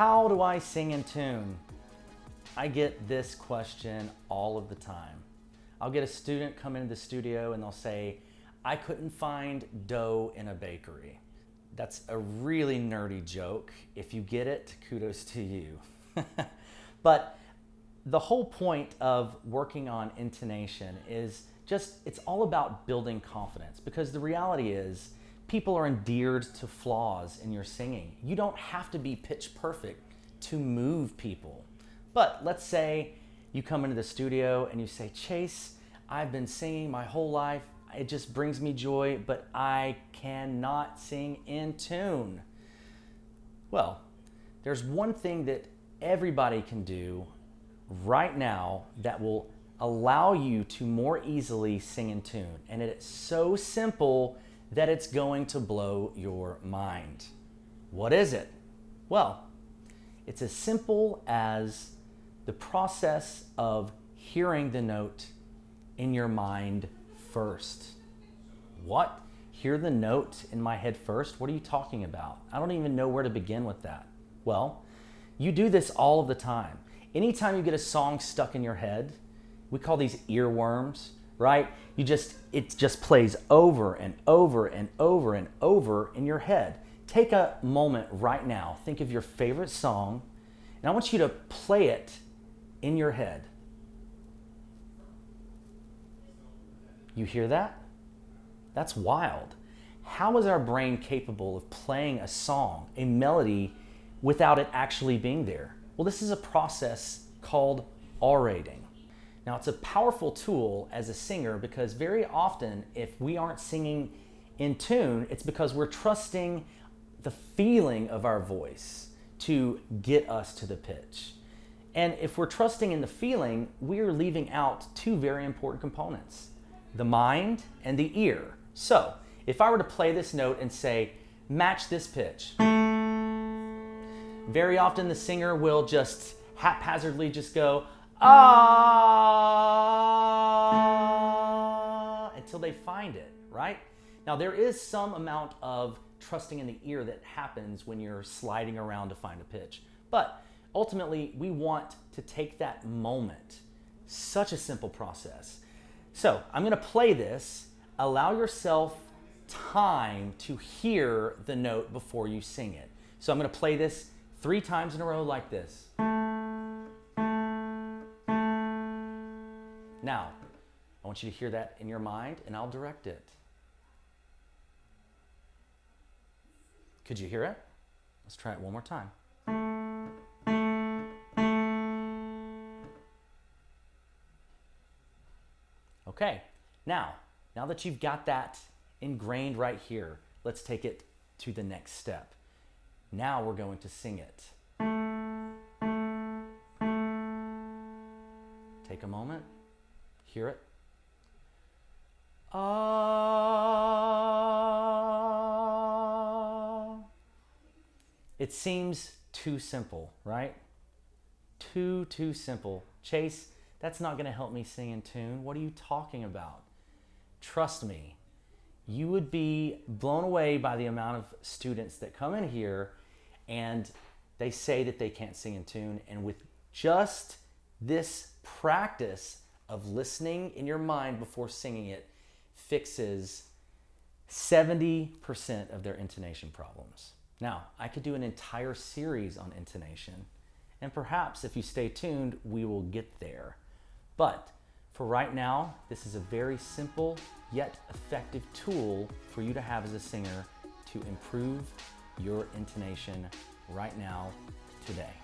How do I sing in tune? I get this question all of the time. I'll get a student come into the studio and they'll say, I couldn't find dough in a bakery. That's a really nerdy joke. If you get it, kudos to you. But the whole point of working on intonation is just, it's all about building confidence, because the reality is people are endeared to flaws in your singing. You don't have to be pitch perfect to move people. But let's say you come into the studio and you say, Chase, I've been singing my whole life. It just brings me joy, but I cannot sing in tune. Well, there's one thing that everybody can do right now that will allow you to more easily sing in tune. And it's so simple that it's going to blow your mind. What is it? Well, it's as simple as the process of hearing the note in your mind first. What? Hear the note in my head first? What are you talking about? I don't even know where to begin with that. Well, you do this all of the time. Anytime you get a song stuck in your head, we call these earworms, right? It just plays over and over and over and over in your head. Take a moment right now. Think of your favorite song, and I want you to play it in your head. You hear that? That's wild. How is our brain capable of playing a song, a melody, without it actually being there? Well, this is a process called orating. Now, it's a powerful tool as a singer, because very often if we aren't singing in tune, it's because we're trusting the feeling of our voice to get us to the pitch. And if we're trusting in the feeling, we are leaving out two very important components: the mind and the ear. So if I were to play this note and say, match this pitch, very often the singer will just haphazardly just go, ah, until they find it, right? Now, there is some amount of trusting in the ear that happens when you're sliding around to find a pitch. But ultimately, we want to take that moment. Such a simple process. So I'm going to play this. Allow yourself time to hear the note before you sing it. So I'm going to play this 3 times in a row like this. Now, I want you to hear that in your mind, and I'll direct it. Could you hear it? Let's try it one more time. Okay, now that you've got that ingrained right here, let's take it to the next step. Now we're going to sing it. Take a moment, hear it. Ah. It seems too simple, right? Too simple. Chase, that's not going to help me sing in tune. What are you talking about? Trust me, you would be blown away by the amount of students that come in here and they say that they can't sing in tune. And with just this practice of listening in your mind before singing it, fixes 70% of their intonation problems. Now, I could do an entire series on intonation, and perhaps if you stay tuned, we will get there. But for right now, this is a very simple yet effective tool for you to have as a singer to improve your intonation right now, today.